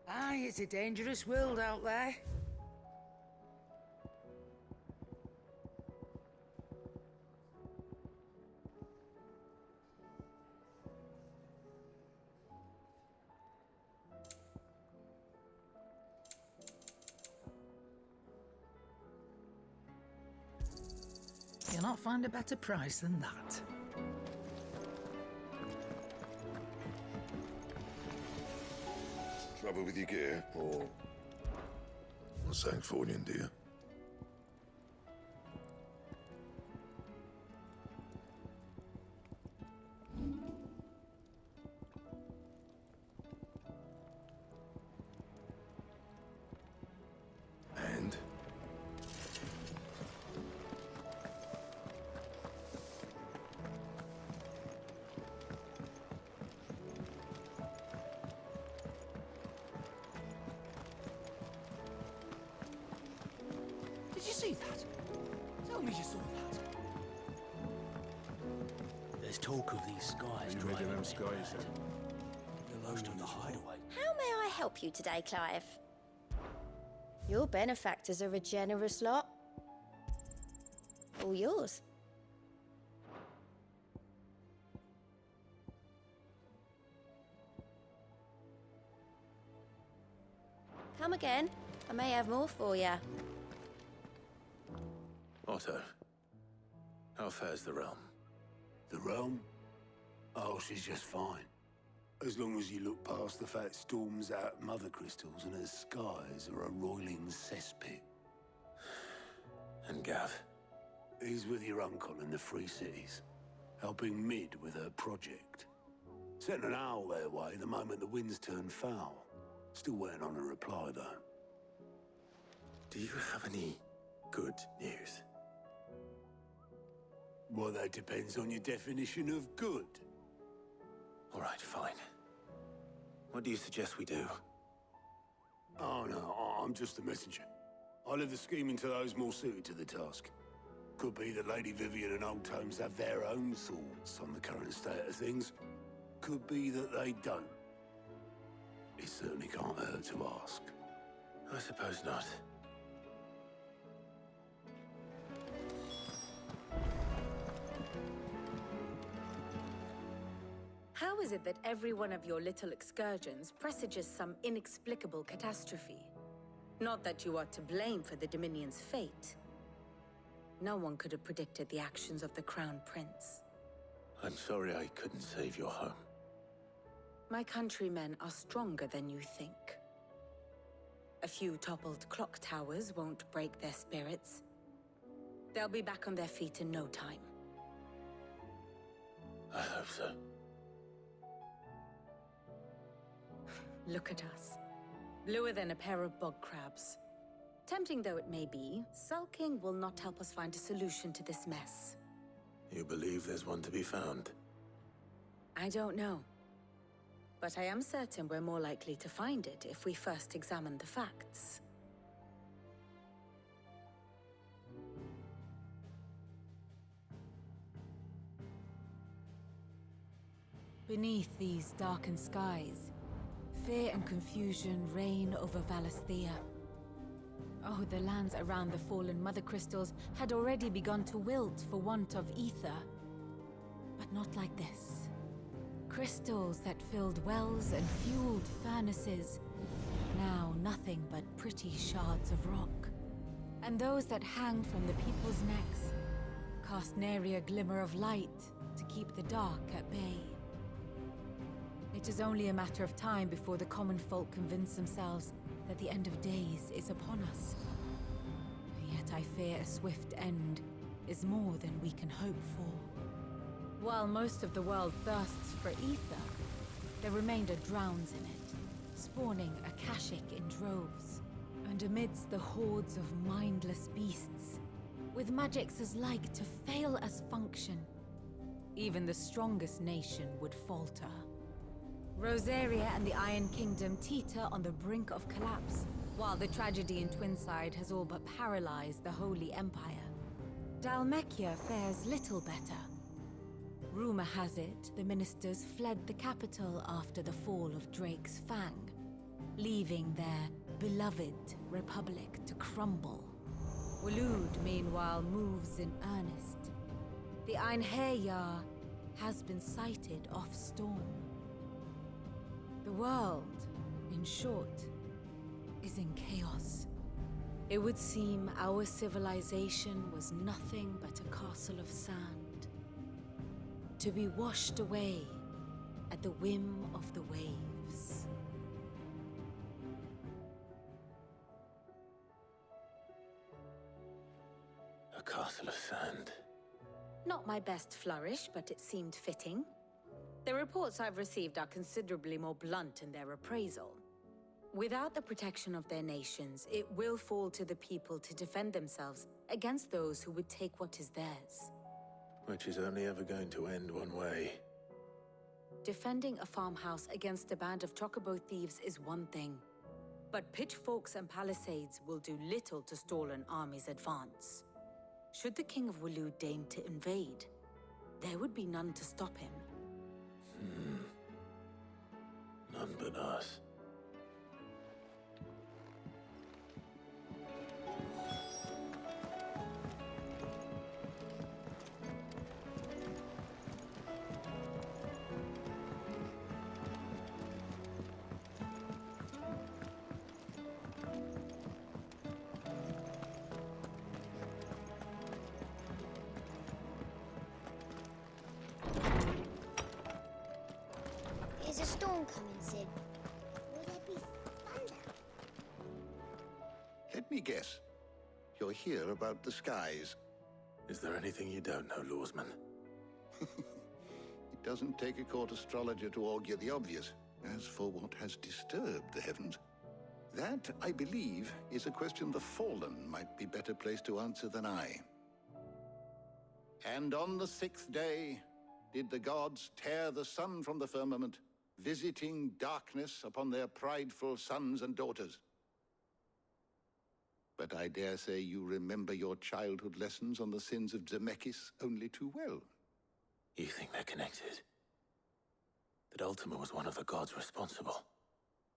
Aye, it's a dangerous world out there. You'll not find a better price than that. Trouble with your gear, or something falling, dear? And? Did you see that? Tell me you saw that. There's talk of these skies You driving ready them men skies, mad. then? The most of the hideaway. How may I help you today, Clive? Your benefactors are a generous lot. All yours. Come again. I may have more for you. Otto, how fares the realm? The realm? Oh, she's just fine. As long as you look past the fat storms out mother crystals and her skies are a roiling cesspit. And Gav? He's with your uncle in the Free Cities, helping Mid with her project. Sent an owl their way the moment the winds turned foul. Still waiting on a reply, though. Do you have any good news? Well, that depends on your definition of good. All right, fine. What do you suggest we do? Oh, no, I'm just a messenger. I leave the scheming to those more suited to the task. Could be that Lady Vivian and Old Tomes have their own thoughts on the current state of things. Could be that they don't. It certainly can't hurt to ask. I suppose not. How is it that every one of your little excursions presages some inexplicable catastrophe? Not that you are to blame for the Dominion's fate. No one could have predicted the actions of the Crown Prince. I'm sorry I couldn't save your home. My countrymen are stronger than you think. A few toppled clock towers won't break their spirits. They'll be back on their feet in no time. I hope so. Look at us. Bluer than a pair of bog crabs. Tempting though it may be, sulking will not help us find a solution to this mess. You believe there's one to be found? I don't know. But I am certain we're more likely to find it if we first examine the facts. Beneath these darkened skies, fear and confusion reign over Valisthea. Oh, the lands around the fallen Mother Crystals had already begun to wilt for want of ether. But not like this. Crystals that filled wells and fueled furnaces, now nothing but pretty shards of rock. And those that hang from the people's necks cast nary a glimmer of light to keep the dark at bay. It is only a matter of time before the common folk convince themselves that the end of days is upon us. Yet I fear a swift end is more than we can hope for. While most of the world thirsts for ether, the remainder drowns in it, spawning Akashic in droves. And amidst the hordes of mindless beasts, with magics as like to fail as function, even the strongest nation would falter. Rosaria and the Iron Kingdom teeter on the brink of collapse, while the tragedy in Twinside has all but paralyzed the Holy Empire. Dalmekia fares little better. Rumor has it the ministers fled the capital after the fall of Drake's Fang. leaving their beloved republic to crumble. Waloed, meanwhile, moves in earnest. The Einherjar has been sighted off Storm. The world, in short, is in chaos. It would seem our civilization was nothing but a castle of sand, to be washed away at the whim of the waves. A castle of sand. Not my best flourish, but it seemed fitting. The reports I've received are considerably more blunt in their appraisal. Without the protection of their nations, it will fall to the people to defend themselves against those who would take what is theirs. Which is only ever going to end one way. Defending a farmhouse against a band of chocobo thieves is one thing, but pitchforks and palisades will do little to stall an army's advance. Should the King of Waloed deign to invade, there would be none to stop him. None but us. Is a storm coming, Sid? Will there be thunder? Let me guess. You're here about the skies. Is there anything you don't know, Lawsman? It doesn't take a court astrologer to augur the obvious. As for what has disturbed the heavens, that, I believe, is a question the Fallen might be better placed to answer than I. And on the 6th day did the gods tear the sun from the firmament, visiting darkness upon their prideful sons and daughters. But I dare say you remember your childhood lessons on the sins of Zemeckis only too well. You think they're connected? That Ultima was one of the gods responsible?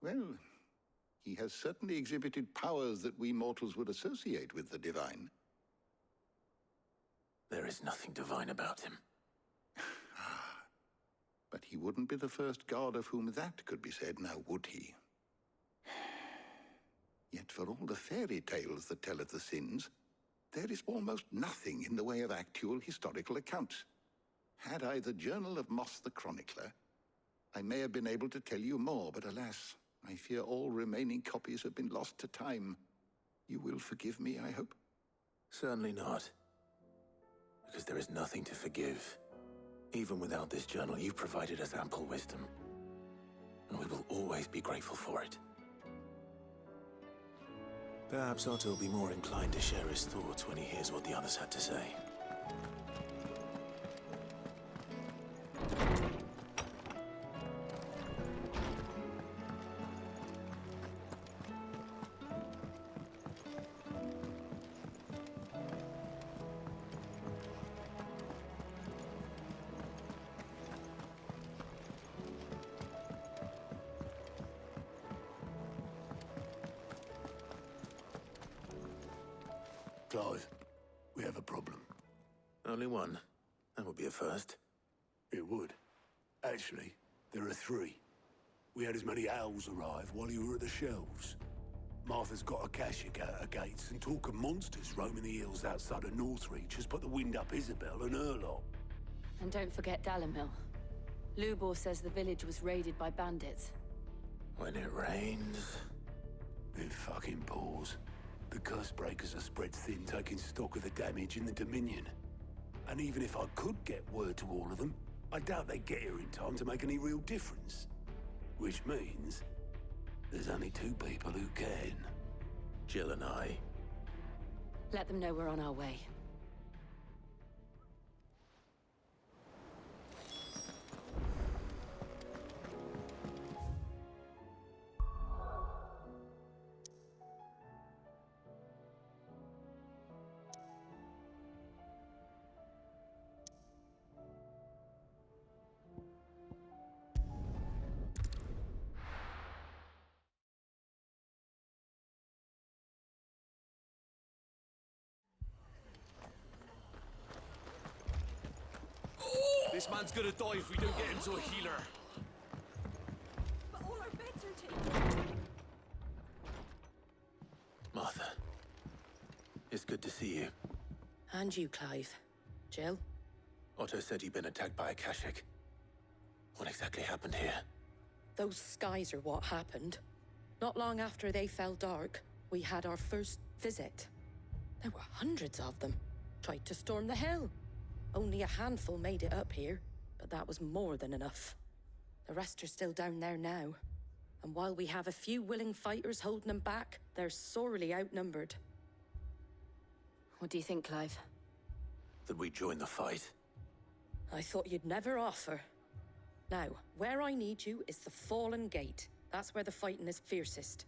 Well, he has certainly exhibited powers that we mortals would associate with the divine. There is nothing divine about him. But he wouldn't be the first god of whom that could be said, now would he? Yet for all the fairy tales that tell of the sins, there is almost nothing in the way of actual historical accounts. Had I the Journal of Moss the Chronicler, I may have been able to tell you more, but alas, I fear all remaining copies have been lost to time. You will forgive me, I hope? Certainly not. Because there is nothing to forgive. Even without this journal, you've provided us ample wisdom. And we will always be grateful for it. Perhaps Otto will be more inclined to share his thoughts when he hears what the others had to say. Clive, we have a problem. Only one. That would be a first. It would. Actually, there are 3. We had as many owls arrive while you were at the shelves. Martha's got a cashier at her gates, and talk of monsters roaming the hills outside of Northreach has put the wind up Isabel and her lot. And don't forget Dalamil. Lubor says the village was raided by bandits. When it rains... It fucking pours. The curse breakers are spread thin, taking stock of the damage in the Dominion. And even if I could get word to all of them, I doubt they'd get here in time to make any real difference. Which means there's only 2 people who can. Jill and I. Let them know we're on our way. This man's gonna die if we don't get him to a healer. But all our beds are taken. Martha. It's good to see you. And you, Clive. Jill? Otto said you'd been attacked by a Kashik. What exactly happened here? Those skies are what happened. Not long after they fell dark, we had our first visit. There were hundreds of them. Tried to storm the hill. Only a handful made it up here, but that was more than enough. The rest are still down there now. And while we have a few willing fighters holding them back, they're sorely outnumbered. What do you think, Clive? That we join the fight? I thought you'd never offer. Now, where I need you is the Fallen Gate. That's where the fighting is fiercest.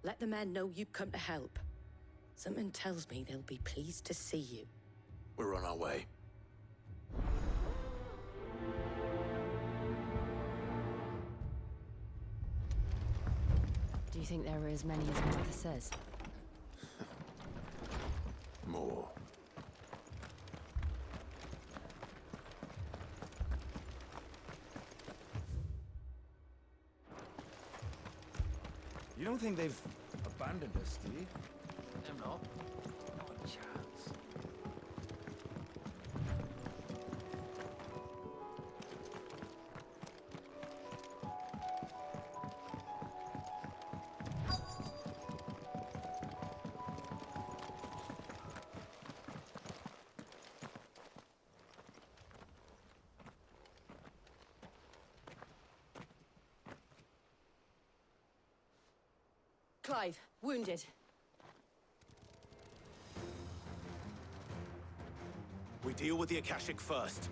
Let the men know you've come to help. Something tells me they'll be pleased to see you. We're on our way. Do you think there are as many as Martha says? More. You don't think they've abandoned us, do you? No, not. Not a chance. Clive, wounded. We deal with the Akashic first.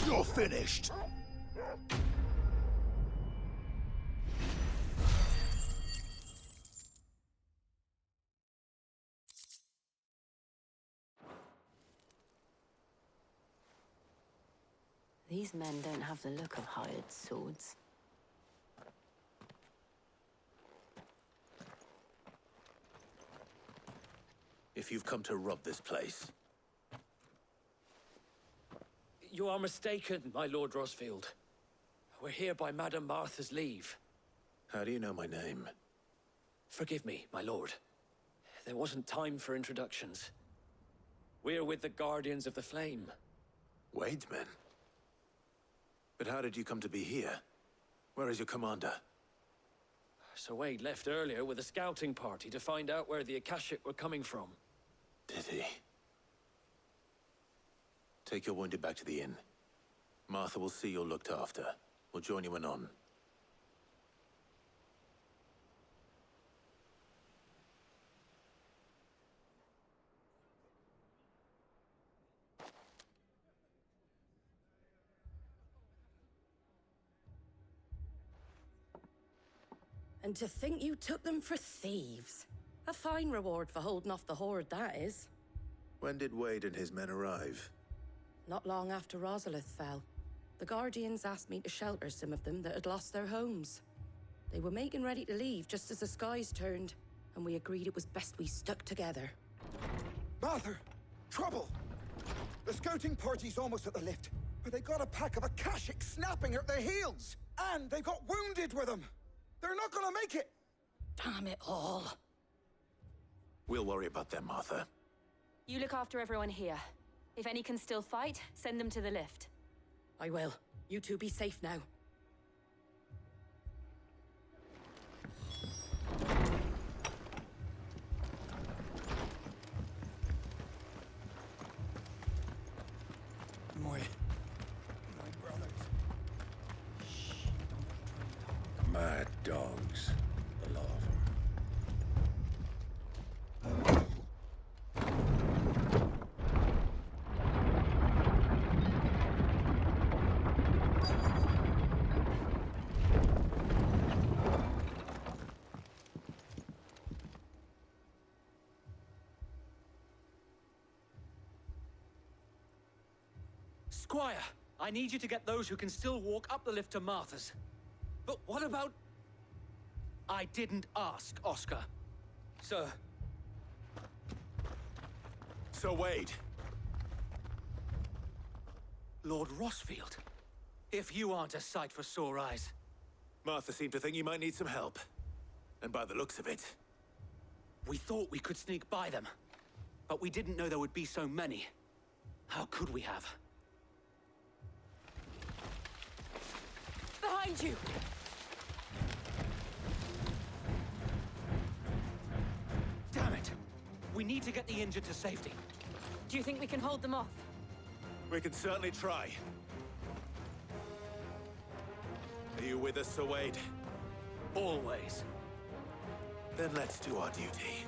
You're finished. These men don't have the look of hired swords. If you've come to rob this place, You are mistaken, my Lord Rosfield. We're here by Madame Martha's leave. how do you know my name? Forgive me, my lord. There wasn't time for introductions. We're with the Guardians of the Flame. Wade's men? But how did you come to be here? Where is your commander? Sir Wade left earlier with a scouting party to find out where the Akashic were coming from. Did he? Take your wounded back to the inn. Martha will see you're looked after. We'll join you anon. And to think you took them for thieves. A fine reward for holding off the horde, that is. When did Wade and his men arrive? Not long after Rosalith fell. The Guardians asked me to shelter some of them that had lost their homes. They were making ready to leave just as the skies turned, and we agreed it was best we stuck together. Martha! Trouble! The scouting party's almost at the lift, but they got a pack of Akashic snapping at their heels! And they got wounded with them! They're not gonna make it! Damn it all. We'll worry about them, Martha. You look after everyone here. If any can still fight, send them to the lift. I will. You two be safe now. Mad dogs. A lot of them. Squire, I need you to get those who can still walk up the lift to Martha's. But what about... I didn't ask, Oscar. Sir. So Wade. Lord Rossfield. If you aren't a sight for sore eyes. Martha seemed to think you might need some help. And by the looks of it... We thought we could sneak by them. But we didn't know there would be so many. How could we have? Behind you! Damn it! We need to get the injured to safety. Do you think we can hold them off? We can certainly try. Are you with us, Sir Wade? Always. Then let's do our duty.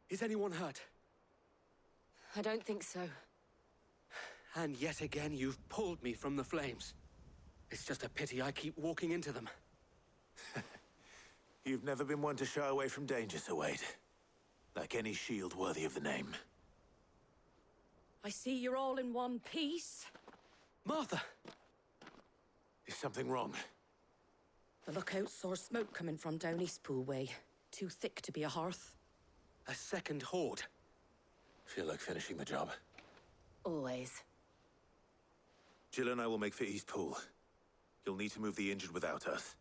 Is anyone hurt? I don't think so. And yet again, you've pulled me from the flames. It's just a pity I keep walking into them. You've never been one to shy away from danger, Sir Wade. Like any shield worthy of the name. I see you're all in one piece. Martha! Is something wrong? The lookout saw smoke coming from down Eastpool way. Too thick to be a hearth. A second horde. Feel like finishing the job. Always. Jill and I will make for Eastpool. You'll need to move the injured without us.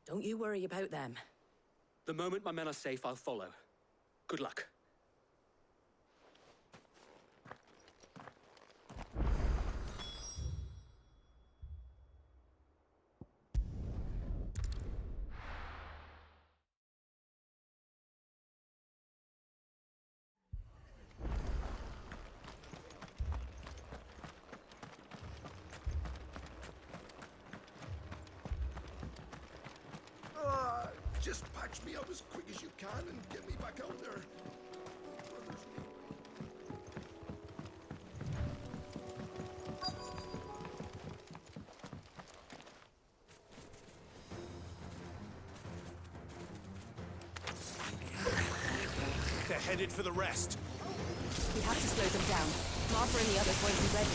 Don't you worry about them. The moment my men are safe, I'll follow. Good luck. Just patch me up as quick as you can and get me back out there. They're headed for the rest. We have to slow them down. Martha and the others won't be ready.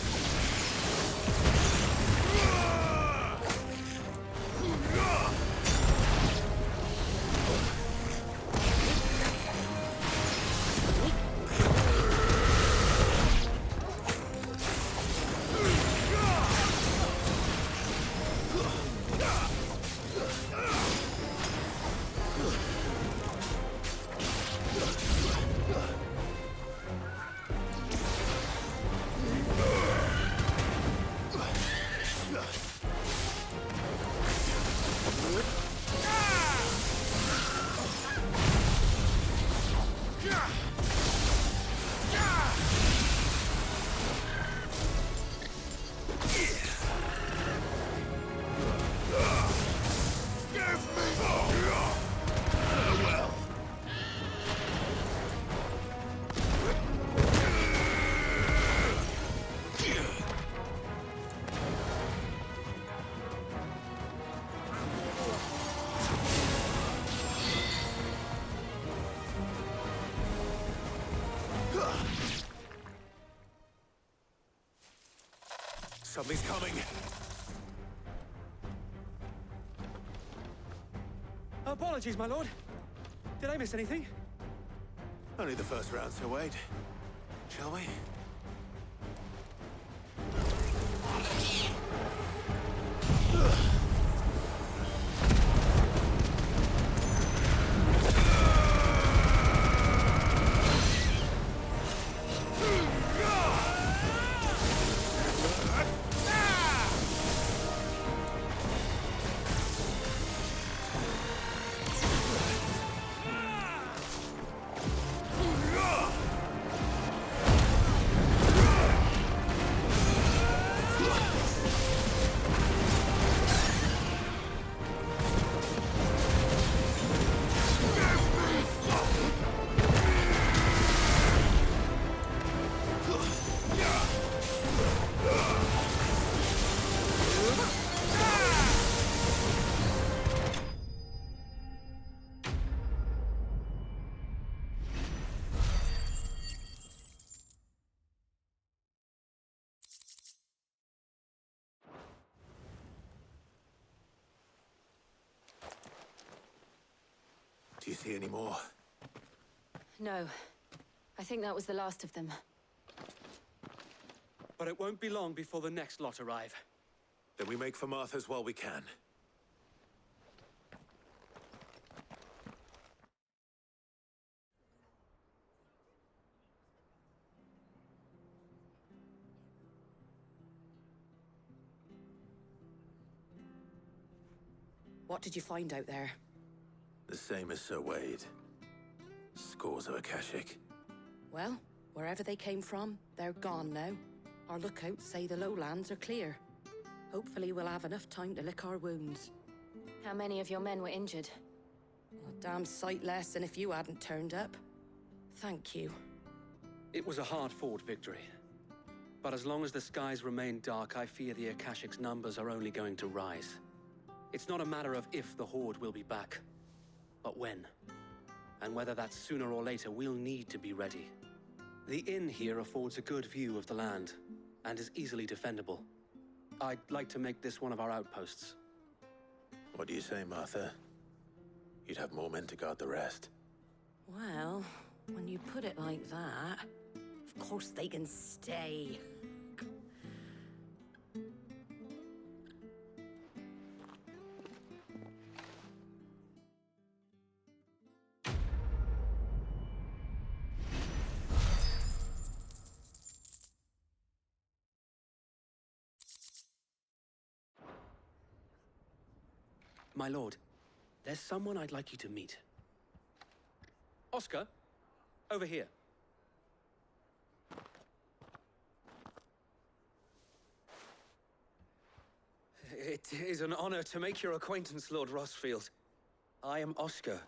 Something's coming! Apologies, my lord. Did I miss anything? Only the first round, so wait. Shall we? Do you see any more? No. I think that was the last of them. But it won't be long before the next lot arrive. Then we make for Martha's while we can. What did you find out there? The same as Sir Wade. Scores of Akashic. Well, wherever they came from, they're gone now. Our lookouts say the lowlands are clear. Hopefully we'll have enough time to lick our wounds. How many of your men were injured? A damn sight less than if you hadn't turned up. Thank you. It was a hard-fought victory. But as long as the skies remain dark, I fear the Akashic's numbers are only going to rise. It's not a matter of if the Horde will be back, but when. And whether that's sooner or later, we'll need to be ready. The inn here affords a good view of the land, and is easily defendable. I'd like to make this one of our outposts. What do you say, Martha? You'd have more men to guard the rest. Well, when you put it like that, of course they can stay. My lord, there's someone I'd like you to meet. Oscar, over here. It is an honor to make your acquaintance, Lord Rossfield. I am Oscar.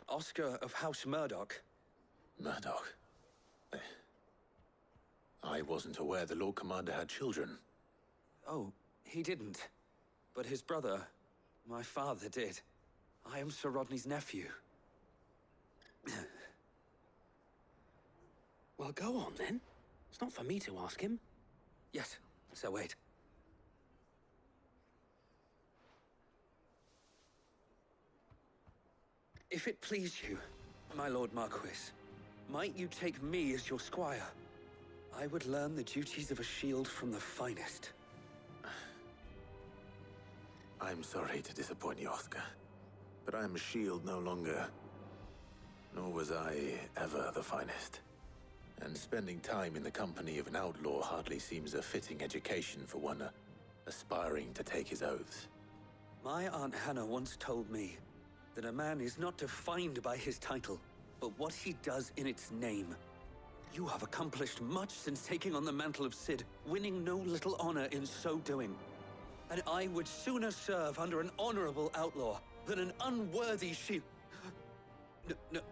Oscar of House Murdoch. Murdoch? I wasn't aware the Lord Commander had children. Oh, he didn't. But his brother, my father, did. I am Sir Rodney's nephew. Well, go on, then. It's not for me to ask him. Yes, Sir Wade. If it please you, my Lord Marquis, might you take me as your squire? I would learn the duties of a shield from the finest. I'm sorry to disappoint you, Oscar, but I am a shield no longer. Nor was I ever the finest. And spending time in the company of an outlaw hardly seems a fitting education for one aspiring to take his oaths. My Aunt Hannah once told me that a man is not defined by his title, but what he does in its name. You have accomplished much since taking on the mantle of Cid, winning no little honor in so doing. And I would sooner serve under an honorable outlaw than an unworthy shield.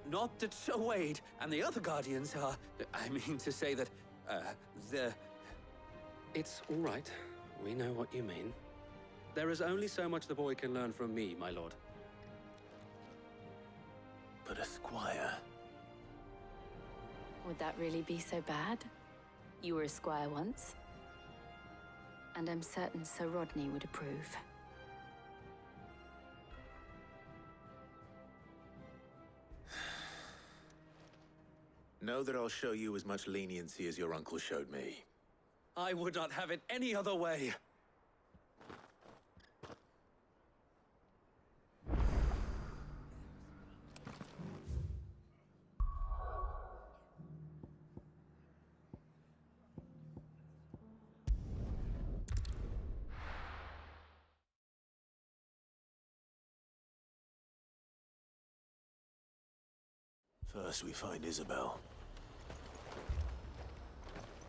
Not that Sir Wade and the other Guardians are... I mean to say that, they're... It's all right. We know what you mean. There is only so much the boy can learn from me, my lord. But a squire... Would that really be so bad? You were a squire once. And I'm certain Sir Rodney would approve. Know that I'll show you as much leniency as your uncle showed me. I would not have it any other way. First we find Isabel.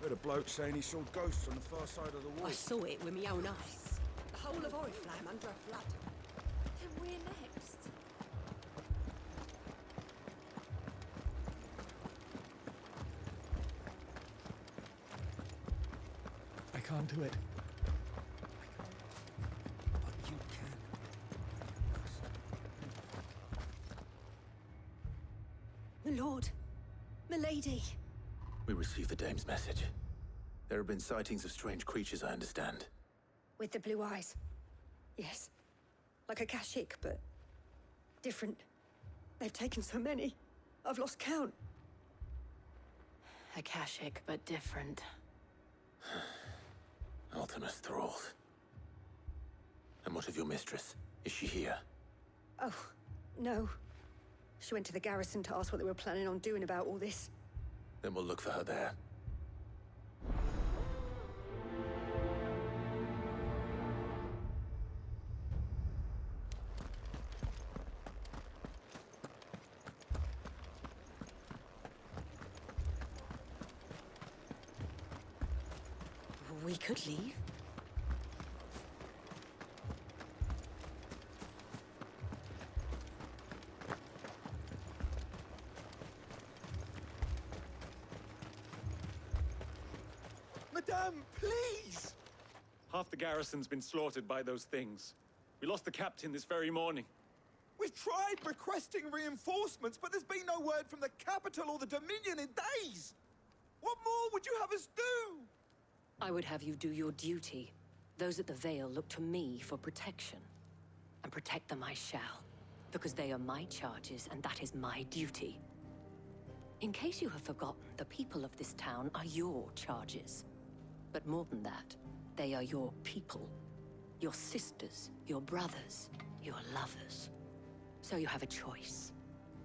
Heard a bloke saying he saw ghosts on the far side of the wall. I saw it with my own eyes. The whole of Oriflamme under a flood. Then we're next. I can't do it. But you can. My lord. My lady. We received the dame's message. There have been sightings of strange creatures, I understand. With the blue eyes. Yes. Like a Kashik, but different. They've taken so many. I've lost count. Akashic, but different. Ultimus thralls. And what of your mistress? Is she here? Oh, no. She went to the garrison to ask what they were planning on doing about all this. Then we'll look for her there. We could leave. Madame, please! Half the garrison's been slaughtered by those things. We lost the captain this very morning. We've tried requesting reinforcements, but there's been no word from the capital or the Dominion in days! What more would you have us do? I would have you do your duty. Those at the Vale look to me for protection. And protect them I shall. Because they are my charges, and that is my duty. In case you have forgotten, the people of this town are your charges. But more than that, they are your people. Your sisters, your brothers, your lovers. So you have a choice.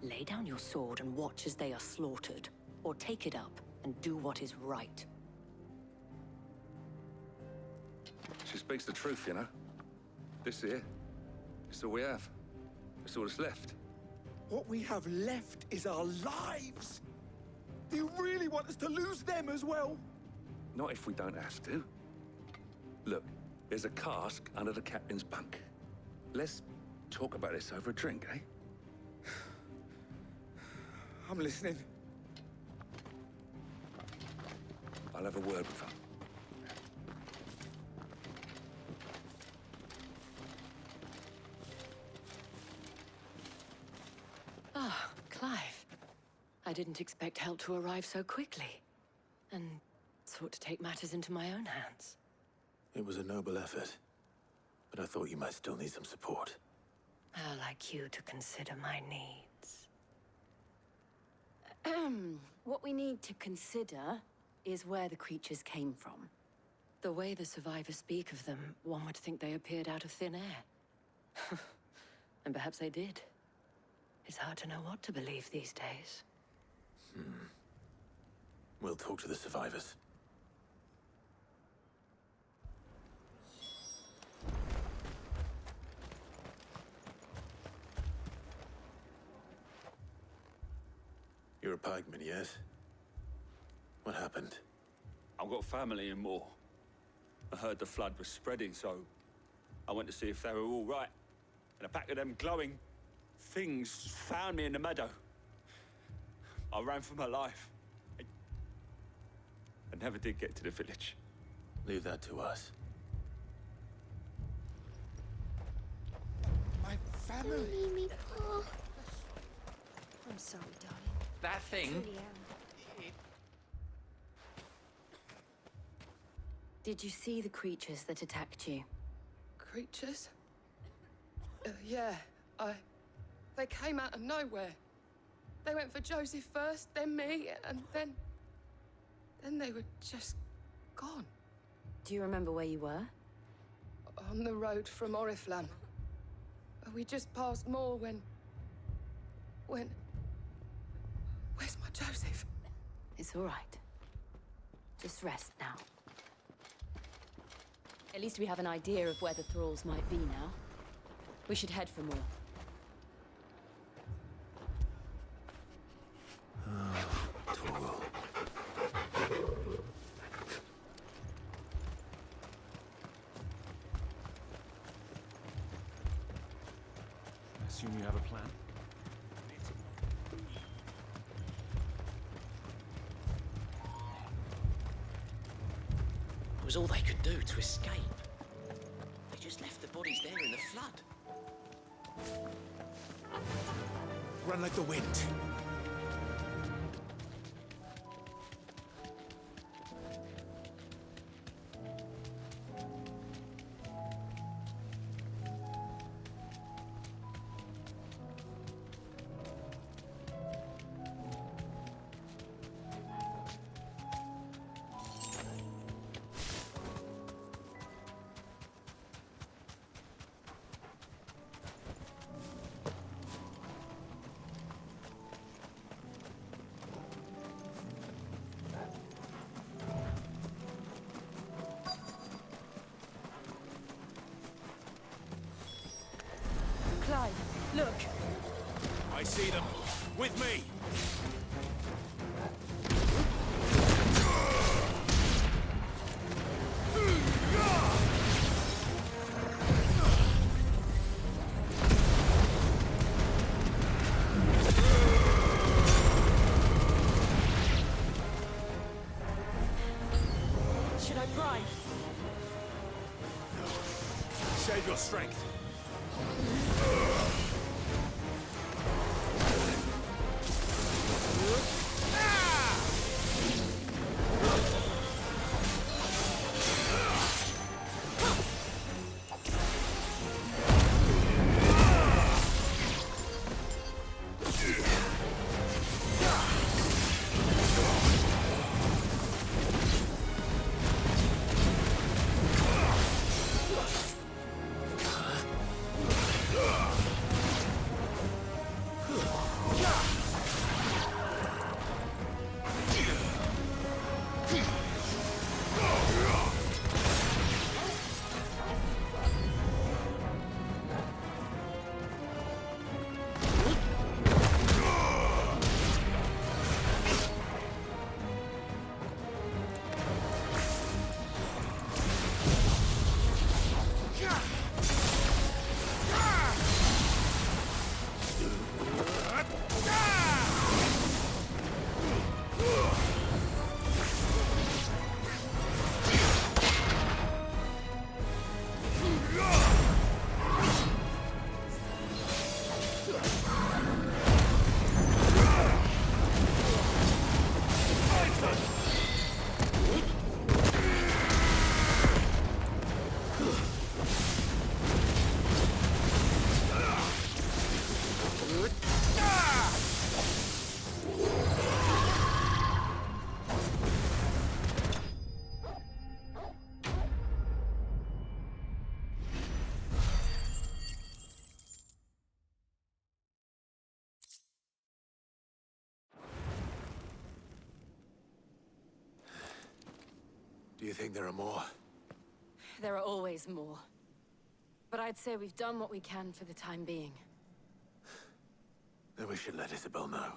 Lay down your sword and watch as they are slaughtered, or take it up and do what is right. She speaks the truth, you know. This here, it's all we have. It's all that's left. What we have left is our lives! Do you really want us to lose them as well? Not if we don't have to. Look, there's a cask under the captain's bunk. Let's talk about this over a drink, eh? I'm listening. I'll have a word with her. Ah, Clive. I didn't expect help to arrive so quickly. And sought to take matters into my own hands. It was a noble effort. But I thought you might still need some support. How like you to consider my needs. What we need to consider is where the creatures came from. The way the survivors speak of them, one would think they appeared out of thin air. And perhaps they did. It's hard to know what to believe these days. We'll talk to the survivors. You're a pikeman, yes? What happened? I've got family in Moor. I heard the flood was spreading, so I went to see if they were all right. And a pack of them glowing things found me in the meadow. I ran for my life. I never did get to the village. Leave that to us. My family! Don't leave me, Pa. I'm sorry, darling. That thing? Truly am. Did you see the creatures that attacked you? Creatures? Yeah, They came out of nowhere. They went for Joseph first, then me, and then... Then they were just gone. Do you remember where you were? On the road from Oriflamme. We just passed Moor when... Where's my Joseph? It's all right. Just rest now. At least we have an idea of where the thralls might be now. We should head for more. Torgal. I assume you have a plan? It was all they could do to escape. They just left the bodies there in the flood. Run like the wind. Clive, look! I see them. With me! Should I pry? Save your strength. Do you think there are more? There are always more. But I'd say we've done what we can for the time being. Then we should let Isabel know.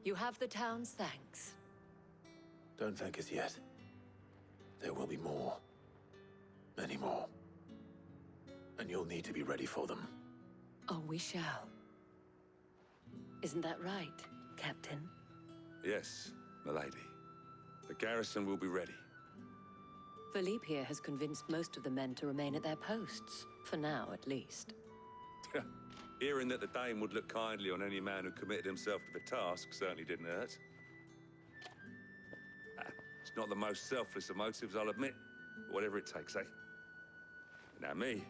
You have the town's thanks. Don't thank us yet. There will be more. Many more. And you'll need to be ready for them. Oh, we shall. Isn't that right, Captain? Yes, Milady, the garrison will be ready. Philippe here has convinced most of the men to remain at their posts. For now, at least. Hearing that the Dame would look kindly on any man who committed himself to the task certainly didn't hurt. It's not the most selfless of motives, I'll admit. But whatever it takes, eh? Now me,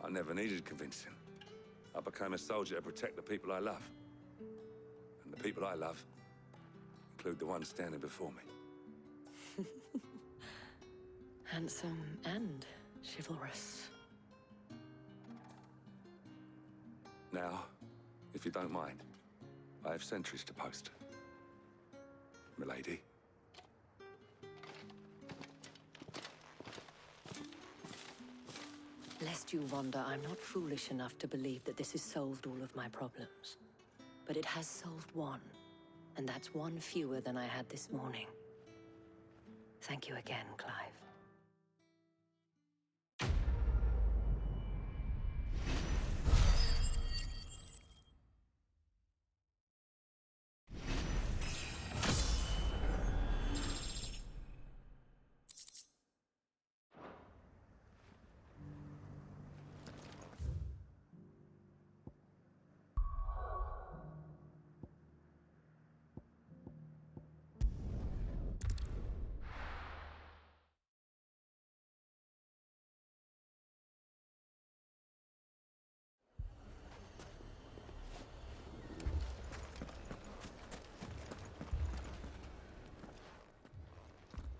I never needed convincing. I became a soldier to protect the people I love. And the people I love include the ones standing before me. Handsome and chivalrous. Now, if you don't mind, I have sentries to post. Milady. Lest you wonder, I'm not foolish enough to believe that this has solved all of my problems. But it has solved one, and that's one fewer than I had this morning. Thank you again, Clive.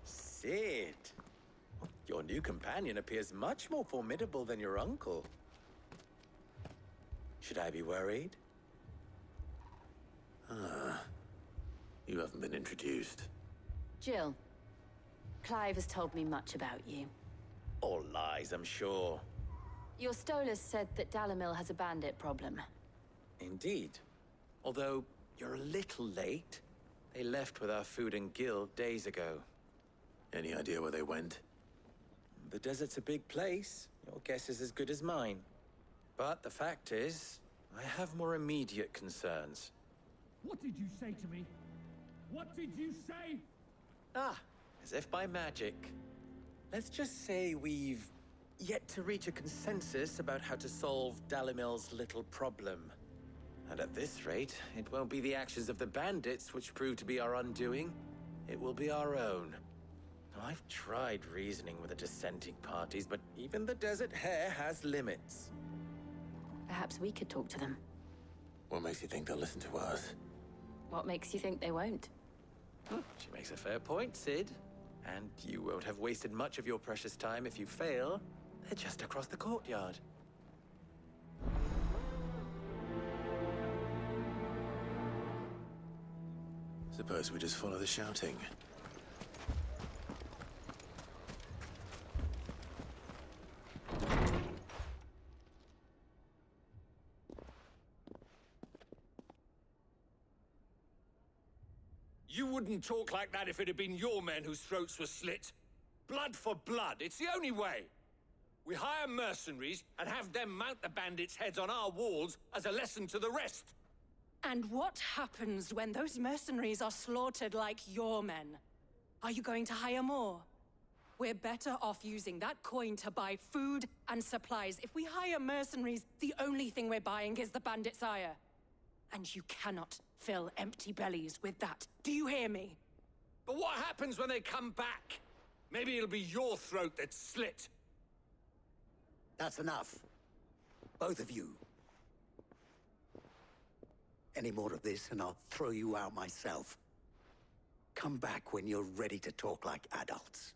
Sid, your new companion appears much more formidable than your uncle. Should I be worried? You haven't been introduced. Jill, Clive has told me much about you. All lies, I'm sure. Your Stolas said that Dalamil has a bandit problem. Indeed. Although, you're a little late. They left with our food and guild days ago. Any idea where they went? The desert's a big place. Your guess is as good as mine. But the fact is, I have more immediate concerns. What did you say to me? What did you say? Ah, as if by magic. Let's just say we've yet to reach a consensus about how to solve Dalamil's little problem. And at this rate, it won't be the actions of the bandits which prove to be our undoing. It will be our own. Now, I've tried reasoning with the dissenting parties, but even the Desert Hare has limits. Perhaps we could talk to them. What makes you think they'll listen to us? What makes you think they won't? She makes a fair point, Sid. And you won't have wasted much of your precious time if you fail. They're just across the courtyard. Suppose we just follow the shouting. You wouldn't talk like that if it had been your men whose throats were slit. Blood for blood, it's the only way. We hire mercenaries and have them mount the bandits' heads on our walls as a lesson to the rest. And what happens when those mercenaries are slaughtered like your men? Are you going to hire more? We're better off using that coin to buy food and supplies. If we hire mercenaries, the only thing we're buying is the bandits' ire. And you cannot fill empty bellies with that. Do you hear me? But what happens when they come back? Maybe it'll be your throat that's slit. That's enough. Both of you. Any more of this and I'll throw you out myself. Come back when you're ready to talk like adults.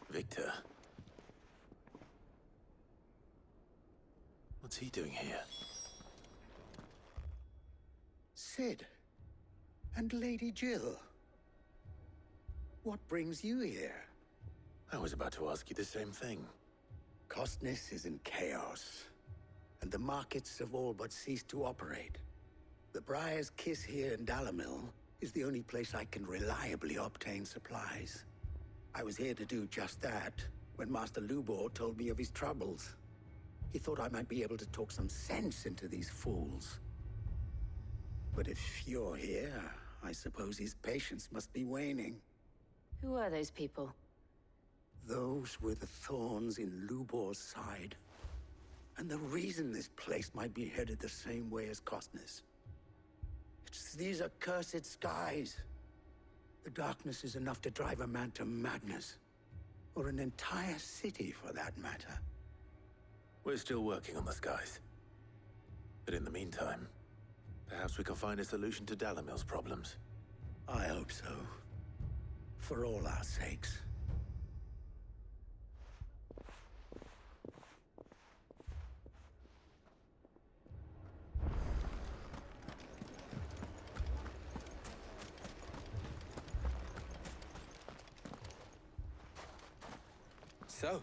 Victor. What's he doing here? Sid. And Lady Jill. What brings you here? I was about to ask you the same thing. Costness is in chaos, and the markets have all but ceased to operate. The Briar's Kiss here in Dalamil is the only place I can reliably obtain supplies. I was here to do just that when Master Lubor told me of his troubles. He thought I might be able to talk some sense into these fools. But if you're here, I suppose his patience must be waning. Who are those people? Those were the thorns in Lubor's side. And the reason this place might be headed the same way as Costner's. It's these accursed skies. The darkness is enough to drive a man to madness. Or an entire city, for that matter. We're still working on the skies. But in the meantime, perhaps we can find a solution to Dalimil's problems. I hope so. For all our sakes. So,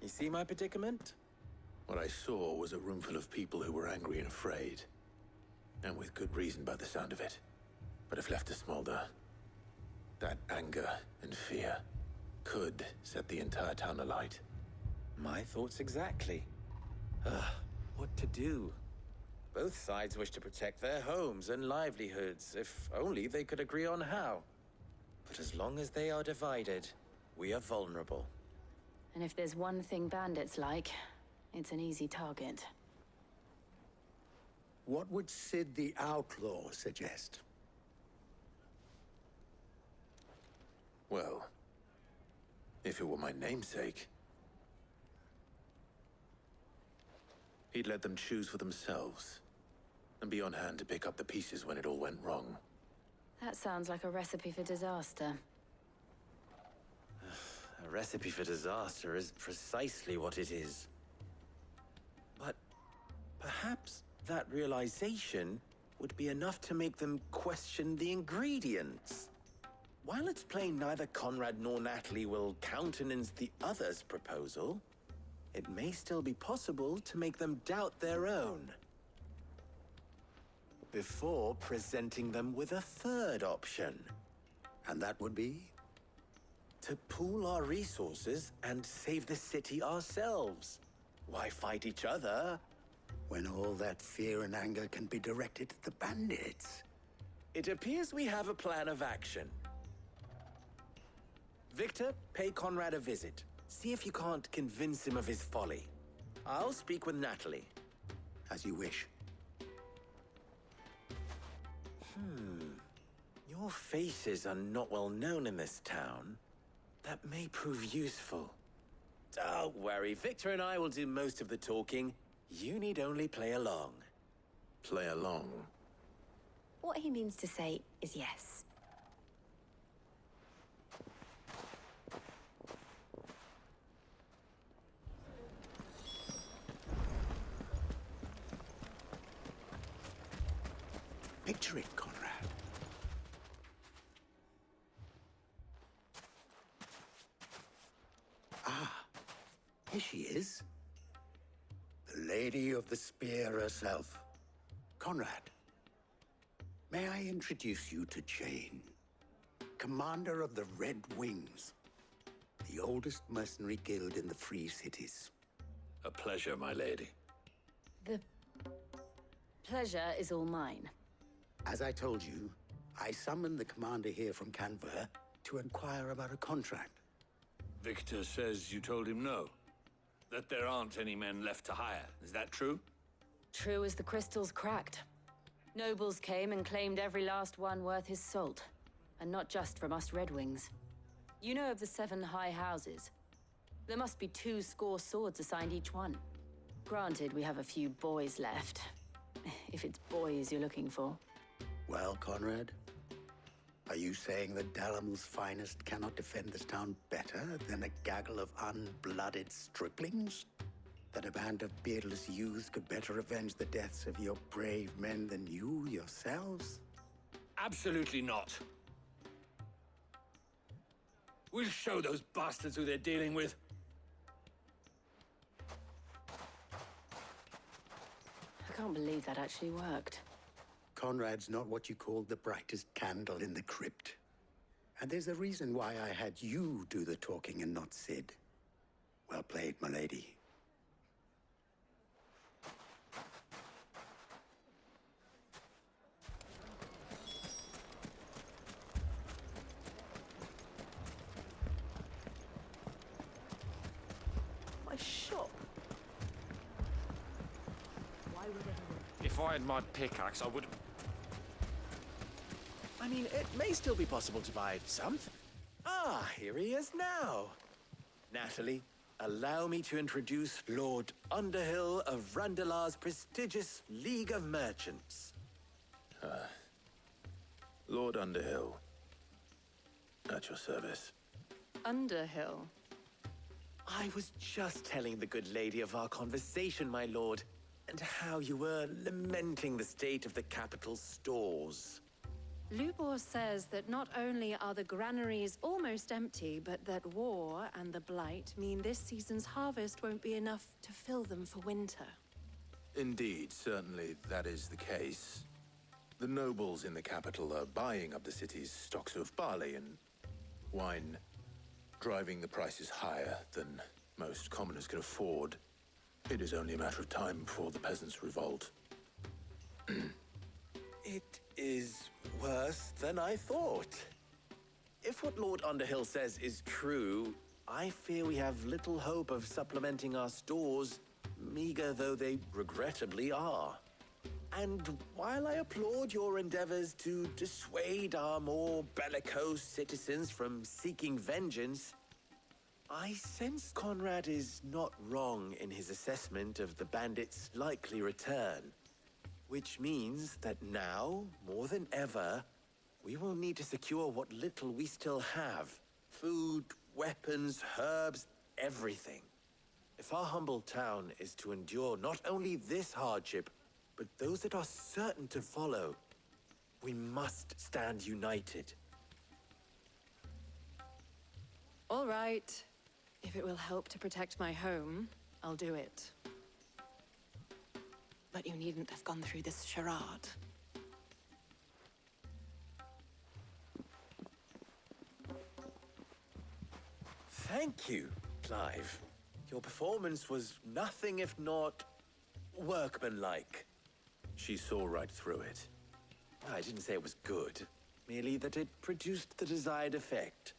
you see my predicament? What I saw was a room full of people who were angry and afraid. And with good reason by the sound of it. But if left to smolder, that anger and fear could set the entire town alight. My thoughts exactly. What to do? Both sides wish to protect their homes and livelihoods, if only they could agree on how. But as long as they are divided, we are vulnerable. And if there's one thing bandits like, it's an easy target. What would Sid the Outlaw suggest? Well, if it were my namesake, he'd let them choose for themselves, and be on hand to pick up the pieces when it all went wrong. That sounds like a recipe for disaster. A recipe for disaster is precisely what it is. But perhaps that realization would be enough to make them question the ingredients. While it's plain neither Conrad nor Natalie will countenance the other's proposal, it may still be possible to make them doubt their own. Before presenting them with a third option. And that would be? To pool our resources and save the city ourselves. Why fight each other? When all that fear and anger can be directed at the bandits. It appears we have a plan of action. Victor, pay Conrad a visit. See if you can't convince him of his folly. I'll speak with Natalie. As you wish. Your faces are not well known in this town. That may prove useful. Don't worry, Victor and I will do most of the talking. You need only play along. Play along? What he means to say is yes. Picture it, Conrad. Here she is. The Lady of the Spear herself. Conrad, may I introduce you to Jane, commander of the Red Wings, the oldest mercenary guild in the Free Cities. A pleasure, my lady. The pleasure is all mine. As I told you, I summoned the commander here from Canver to inquire about a contract. Victor says you told him no. That there aren't any men left to hire. Is that true? True as the crystals cracked. Nobles came and claimed every last one worth his salt. And not just from us Red Wings. You know of the 7 high houses. There must be 2 swords assigned each one. Granted, we have a few boys left. If it's boys you're looking for. Well, Conrad, are you saying that Dalimil's finest cannot defend this town better than a gaggle of unblooded striplings? That a band of beardless youths could better avenge the deaths of your brave men than you yourselves? Absolutely not. We'll show those bastards who they're dealing with. I can't believe that actually worked. Conrad's not what you call the brightest candle in the crypt. And there's a reason why I had you do the talking and not Sid. Well played, my lady. My shop. Why would anyone... If I had my pickaxe, I would... I mean, it may still be possible to buy something. Ah, here he is now. Natalie, allow me to introduce Lord Underhill of Randalar's prestigious League of Merchants. Lord Underhill. At your service. Underhill? I was just telling the good lady of our conversation, my lord, and how you were lamenting the state of the capital's stores. Lubor says that not only are the granaries almost empty, but that war and the Blight mean this season's harvest won't be enough to fill them for winter. Indeed, certainly that is the case. The nobles in the capital are buying up the city's stocks of barley and wine, driving the prices higher than most commoners can afford. It is only a matter of time before the peasants revolt. It is worse than I thought. If what Lord Underhill says is true, I fear we have little hope of supplementing our stores, meager though they regrettably are. And while I applaud your endeavors to dissuade our more bellicose citizens from seeking vengeance, I sense Conrad is not wrong in his assessment of the bandits' likely return. Which means that now, more than ever, we will need to secure what little we still have. Food, weapons, herbs, everything. If our humble town is to endure not only this hardship, but those that are certain to follow, we must stand united. All right. If it will help to protect my home, I'll do it. But you needn't have gone through this charade. Thank you, Clive. Your performance was nothing if not workmanlike. She saw right through it. I didn't say it was good, merely that it produced the desired effect.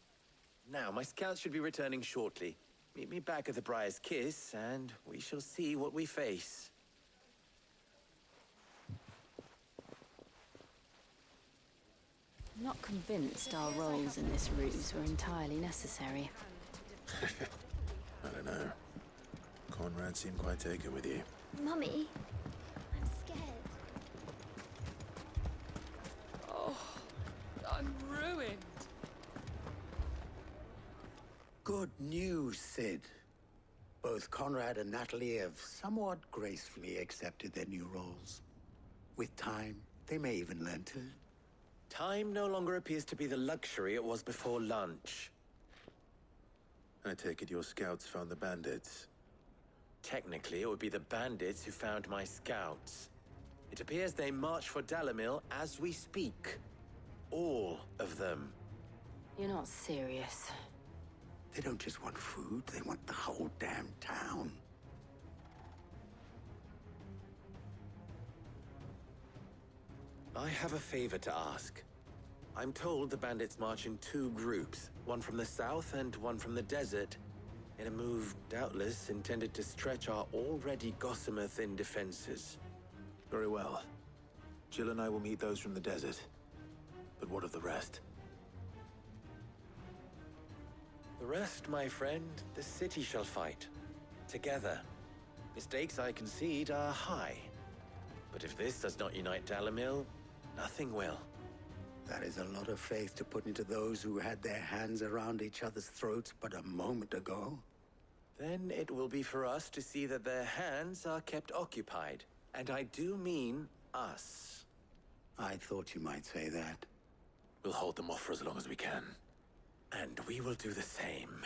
Now, my scouts should be returning shortly. Meet me back at the Briar's Kiss, and we shall see what we face. I'm not convinced our roles in this ruse were entirely necessary. I don't know. Conrad seemed quite taken with you. Mummy, I'm scared. Oh, I'm ruined. Good news, Sid. Both Conrad and Natalie have somewhat gracefully accepted their new roles. With time, they may even learn to. Time no longer appears to be the luxury it was before lunch. I take it your scouts found the bandits. Technically, it would be the bandits who found my scouts. It appears they march for Dalimil as we speak. All of them. You're not serious. They don't just want food, they want the whole damn town. I have a favor to ask. I'm told the bandits march in two groups, one from the south and one from the desert, in a move doubtless intended to stretch our already gossamer-thin defenses. Very well. Jill and I will meet those from the desert. But what of the rest? The rest, my friend, the city shall fight. Together. Mistakes, I concede, are high. But if this does not unite Dalimil, nothing will. That is a lot of faith to put into those who had their hands around each other's throats but a moment ago. Then it will be for us to see that their hands are kept occupied. And I do mean us. I thought you might say that. We'll hold them off for as long as we can. And we will do the same.